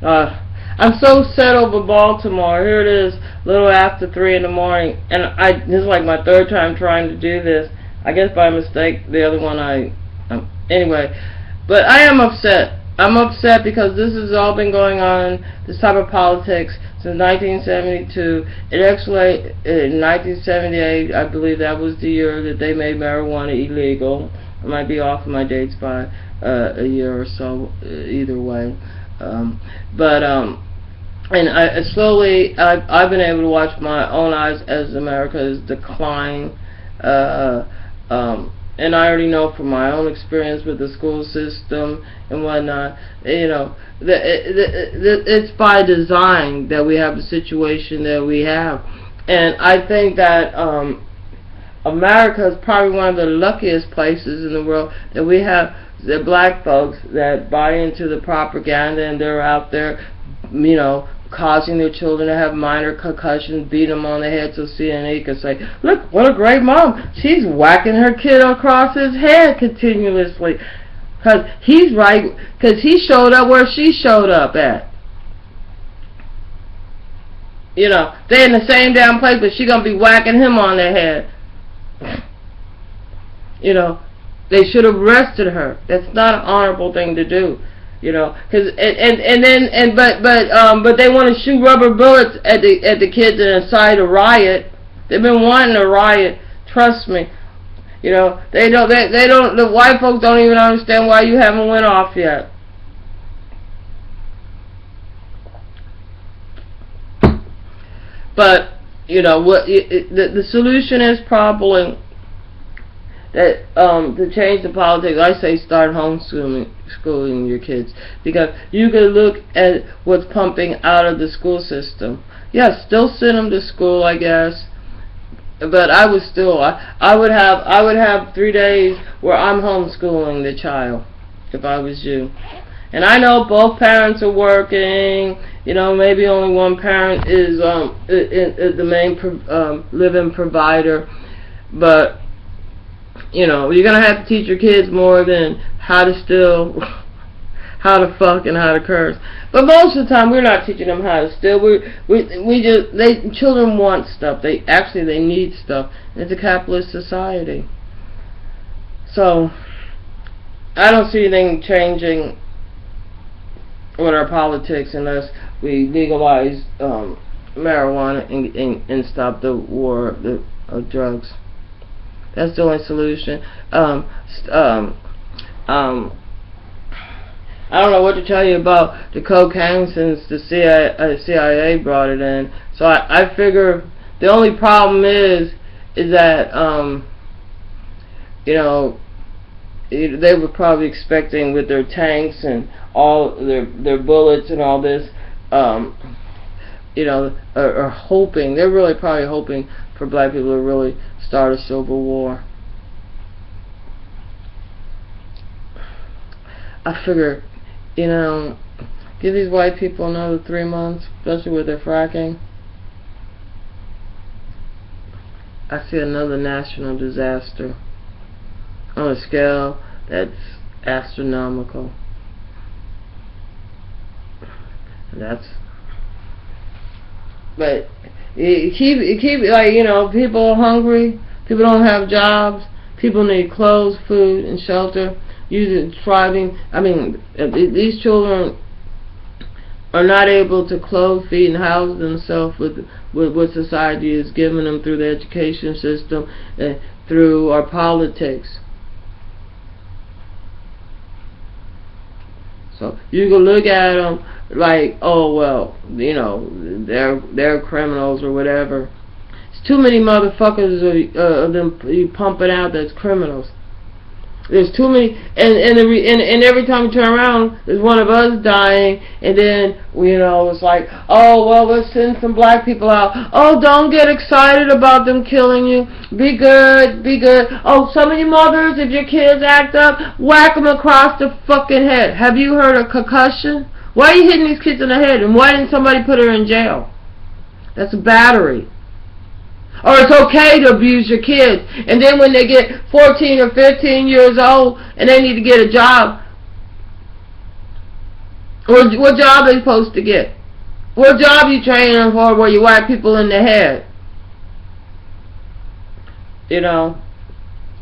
I'm so set over Baltimore. Here it is, a little after 3 in the morning, and this is like my third time trying to do this. I guess by mistake, the other one anyway. But I am upset. I'm upset because this has all been going on, this type of politics, since 1972. It actually, in 1978, I believe that was the year that they made marijuana illegal. I might be off my dates by a year or so, either way. And slowly, I've been able to watch my own eyes as America is declining. And I already know from my own experience with the school system and whatnot, it's by design that we have the situation that we have. And I think that America is probably one of the luckiest places in the world that we have the black folks that buy into the propaganda, and they're out there, causing their children to have minor concussions, beat them on the head so CNN can say, look, what a great mom. She's whacking her kid across his head continuously. Because he's right, because he showed up where she showed up at. They're in the same damn place, but she's going to be whacking him on the head. They should have arrested her. That's not an honorable thing to do. But they want to shoot rubber bullets at the kids and incite a riot. They've been wanting a riot. Trust me. They don't. The white folks don't even understand why you haven't went off yet. But the solution is probably that to change the politics. I say start homeschooling your kids, because you can look at what's pumping out of the school system. Yes, still send them to school, I guess, but I would have 3 days where I'm homeschooling the child if I was you. And I know both parents are working. Maybe only one parent is the main living provider, but you're going to have to teach your kids more than how to steal, how to fuck, and how to curse. But most of the time, we're not teaching them how to steal. Children want stuff. They need stuff. It's a capitalist society. So, I don't see anything changing with our politics unless we legalize marijuana and stop the war of drugs. That's the only solution. I don't know what to tell you about the cocaine since the CIA brought it in. So I figure the only problem is that they were probably expecting with their tanks and all their bullets and all this, are hoping. They're really probably hoping for black people to really start a civil war. I figure, give these white people another 3 months, especially with their fracking. I see another national disaster on a scale that's astronomical. But people are hungry, people don't have jobs, people need clothes, food, and shelter. These children are not able to clothe, feed, and house themselves with what society is giving them through the education system and through our politics. So you can look at them like, oh well, they're criminals or whatever. It's too many motherfuckers of them you pumping out that's criminals. There's too many, and every time we turn around, there's one of us dying, and then it's like, oh well, let's send some black people out. Oh, don't get excited about them killing you. Be good, be good. Oh, some of you mothers, if your kids act up, whack them across the fucking head. Have you heard of concussion? Why are you hitting these kids in the head, and why didn't somebody put her in jail? That's a battery. Or it's okay to abuse your kids. And then when they get 14 or 15 years old and they need to get a job, What job are they supposed to get? What job you training them for where you whack people in the head? You know,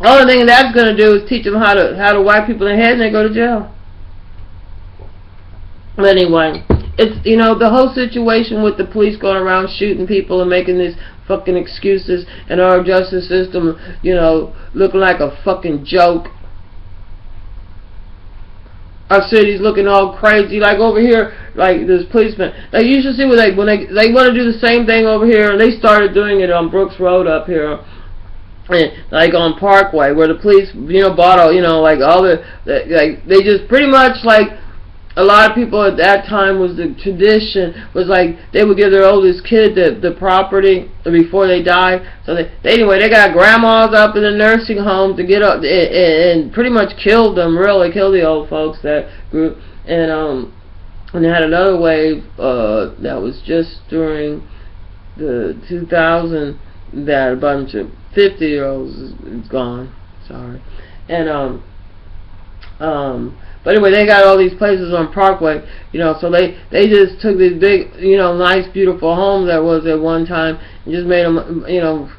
the only thing that's gonna do is teach them how to whack people in the head, and they go to jail. But anyway, it's, you know, the whole situation with the police going around shooting people and making these fucking excuses, and our justice system, you know, looking like a fucking joke. Our city's looking all crazy. Like over here, like this policeman. Like you should see when they want to do the same thing over here, and they started doing it on Brooks Road up here, and like on Parkway, where the police, you know, bought all, you know, like all like they just pretty much, like, a lot of people at that time, was the tradition was like they would give their oldest kid the property before they died. So anyway, they got grandmas up in the nursing home to get up and pretty much killed them, really killed the old folks, that group. And they had another wave that was just during the 2000, that a bunch of 50-year-olds is gone. Sorry. And but anyway, they got all these places on Parkway, you know, so they just took these big, you know, nice, beautiful homes that was at one time, and just made them, you know,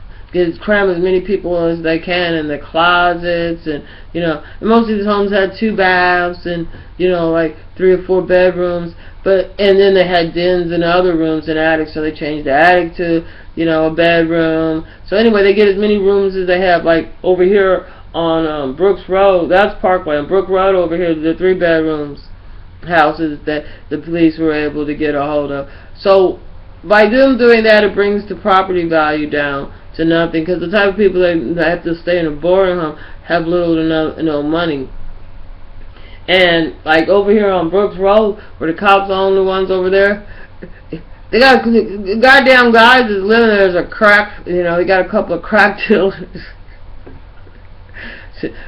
cram as many people as they can in the closets, and, you know, and most of these homes had 2 baths, and, you know, like 3 or 4 bedrooms, and then they had dens and other rooms and attics, so they changed the attic to, you know, a bedroom. So anyway, they get as many rooms as they have, like over here on Brooks Road, that's Parkway. On Brook Road over here, the 3 bedrooms houses that the police were able to get a hold of. So by them doing that, it brings the property value down to nothing, because the type of people that have to stay in a boarding home have little to no money. And like over here on Brooks Road, where the cops are the only ones over there, they got goddamn guys that's living there as a crack, you know, they got a couple of crack dealers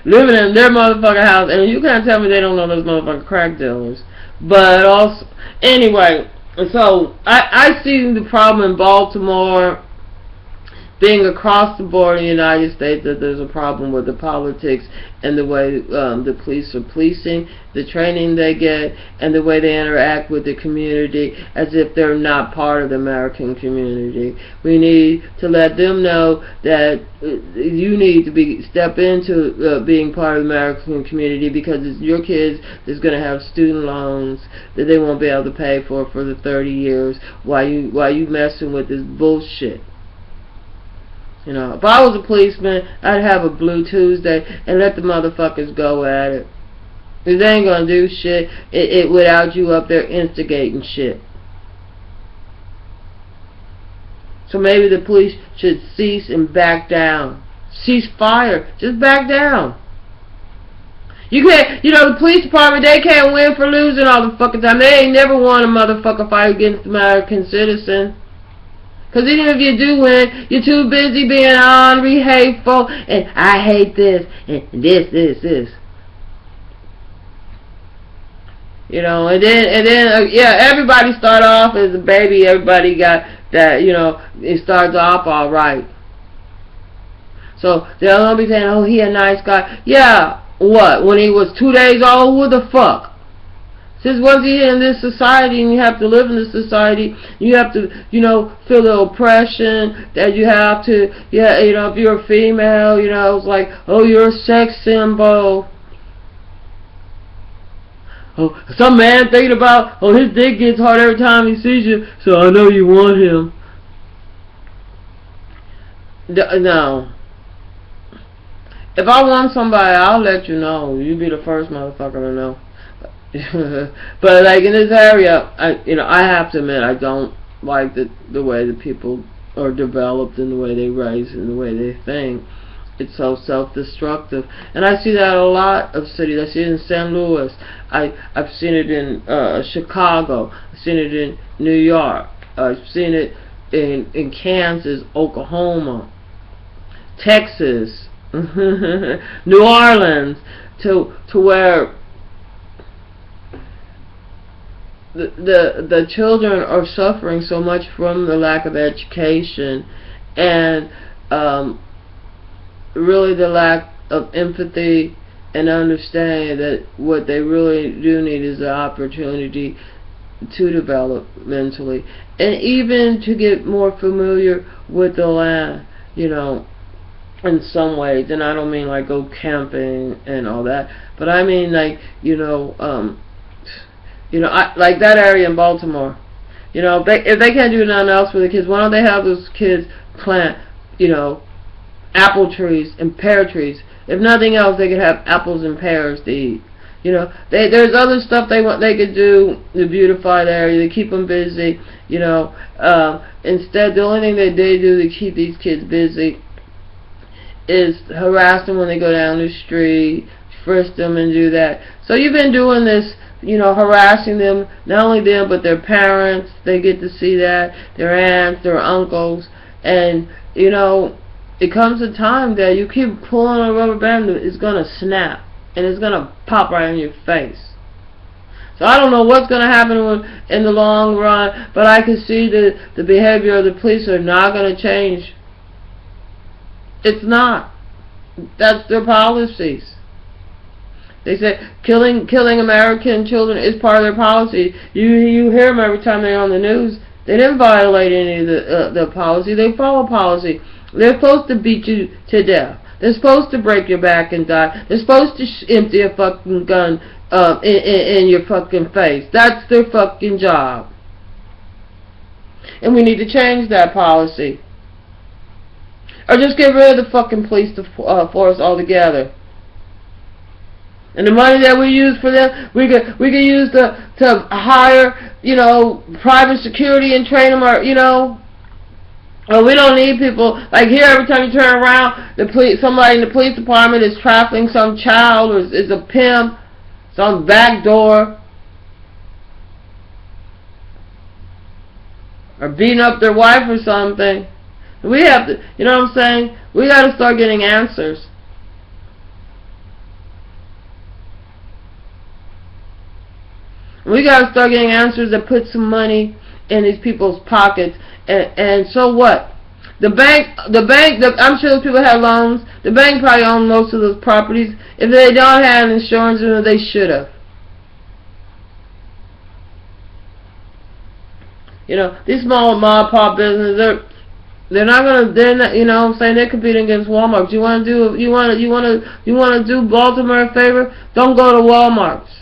living in their motherfucking house, and you can't tell me they don't know those motherfucking crack dealers. But also, anyway, so I see the problem in Baltimore, being across the board in the United States, that there's a problem with the politics and the way the police are policing, the training they get, and the way they interact with the community as if they're not part of the American community. We need to let them know that you need to step into being part of the American community, because it's your kids that's going to have student loans that they won't be able to pay for the 30 years while you messing with this bullshit. You know, if I was a policeman, I'd have a Blue Tuesday and let the motherfuckers go at it. Because they ain't gonna do shit without you up there instigating shit. So maybe the police should cease and back down. Cease fire. Just back down. You can't, you know, the police department, they can't win for losing all the fucking time. They ain't never won a motherfucker fight against the American citizen. Because even if you do win, you're too busy being angry, hateful, and I hate this, and this. You know, and then, yeah, everybody start off as a baby. Everybody got that, you know, it starts off all right. So they'll be saying, oh, he a nice guy. Yeah, what? When he was 2 days old, what the fuck? Since once you're in this society and you have to live in this society, you have to, you know, feel the oppression that you have to, yeah, you know, if you're a female, you know, it's like, oh, you're a sex symbol. Oh, some man thinking about, oh, his dick gets hard every time he sees you, so I know you want him. No. If I want somebody, I'll let you know. You be the first motherfucker to know. But like in this area, I have to admit, I don't like the way that people are developed and the way they raise and the way they think. It's so self-destructive, and I see that in a lot of cities. I see it in St. Louis. I've seen it in Chicago. I've seen it in New York. I've seen it in Kansas, Oklahoma, Texas, New Orleans, to where the children are suffering so much from the lack of education, and really the lack of empathy and understand that what they really do need is the opportunity to develop mentally, and even to get more familiar with the land, in some ways. And I don't mean like go camping and all that, but I mean like, like that area in Baltimore. If they can't do nothing else for the kids, why don't they have those kids plant, apple trees and pear trees? If nothing else, they could have apples and pears to eat. There's other stuff they could do to beautify the area, to keep them busy. Instead, the only thing that they do to keep these kids busy is harass them when they go down the street, frisk them, and do that. So you've been doing this, harassing them, not only them but their parents. They get to see that, their aunts, their uncles, and it comes a time that you keep pulling on a rubber band, it's gonna snap and it's gonna pop right in your face. So I don't know what's gonna happen in the long run, but I can see that the behavior of the police are not gonna change. It's not. That's their policies. They say killing American children is part of their policy. You hear them every time they're on the news. They didn't violate any of the policy. They follow policy. They're supposed to beat you to death. They're supposed to break your back and die. They're supposed to empty a fucking gun in your fucking face. That's their fucking job. And we need to change that policy. Or just get rid of the fucking police force altogether. And the money that we use for them, we could use to hire, private security and train them, or, Well, we don't need people like here. Every time you turn around, somebody in the police department is trafficking some child, or is a pimp, some backdoor, or beating up their wife or something. We have to, what I'm saying? We got to start getting answers. We got to start getting answers that put some money in these people's pockets. And so what? The bank, I'm sure those people have loans. The bank probably owns most of those properties. If they don't have insurance, they should have. These small mom and pop businesses, they're not, they're competing against Walmart. You want to do Baltimore a favor? Don't go to Walmart's.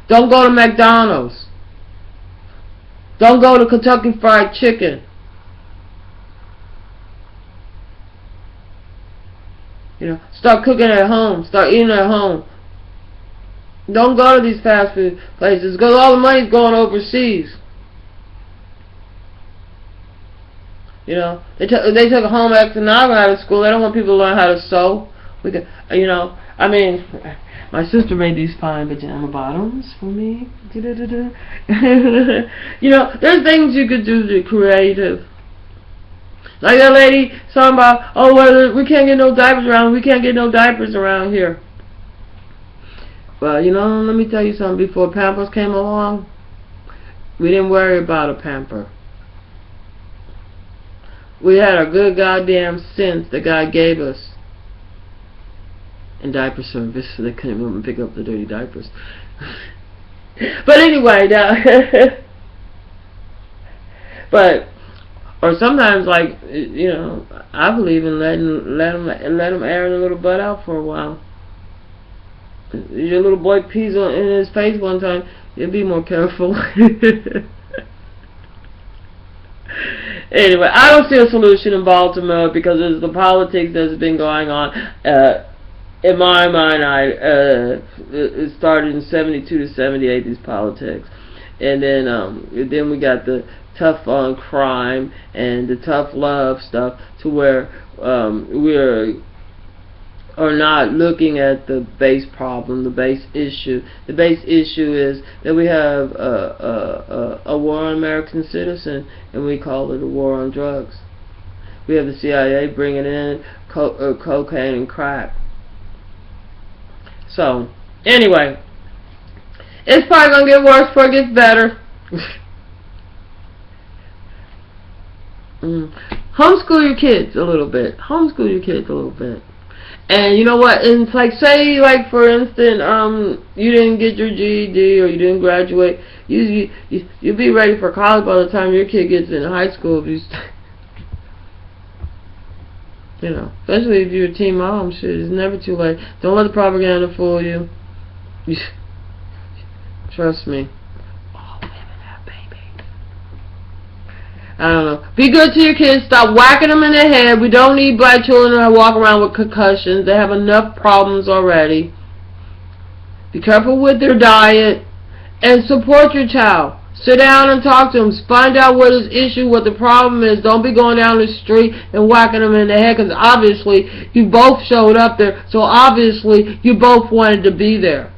Don't go to McDonald's. Don't go to Kentucky Fried Chicken. Start cooking at home. Start eating at home. Don't go to these fast food places, because all the money's going overseas. They took home ec out of school. They don't want people to learn how to sew. My sister made these fine pajama bottoms for me. There's things you could do to be creative. Like that lady talking about, well, we can't get no diapers around. We can't get no diapers around here. Well, let me tell you something. Before Pampers came along, we didn't worry about a pamper. We had a good goddamn sense that God gave us. And diaper service, so they couldn't even pick up the dirty diapers. But anyway, or sometimes, like, I believe in let them air their little butt out for a while. Your little boy pees in his face one time, you'll be more careful. Anyway, I don't see a solution in Baltimore because of the politics that's been going on. In my mind, it started in 72 to 78, these politics. And then we got the tough on crime and the tough love stuff, to where we are not looking at the base problem, the base issue. The base issue is that we have a war on American citizens, and we call it a war on drugs. We have the CIA bringing in cocaine and crack. So, anyway, it's probably going to get worse before it gets better. Homeschool your kids a little bit. Homeschool your kids a little bit. And you know what? And it's like, say, like for instance, you didn't get your GED or you didn't graduate. You'll be ready for college by the time your kid gets in high school. If you know, especially if you're a teen mom, shit, it's never too late. Don't let the propaganda fool you. Trust me. All women have babies. I don't know. Be good to your kids. Stop whacking them in the head. We don't need black children that walk around with concussions. They have enough problems already. Be careful with their diet. And support your child. Sit down and talk to them. Find out what his issue, what the problem is. Don't be going down the street and whacking them in the head, because obviously you both showed up there. So obviously you both wanted to be there.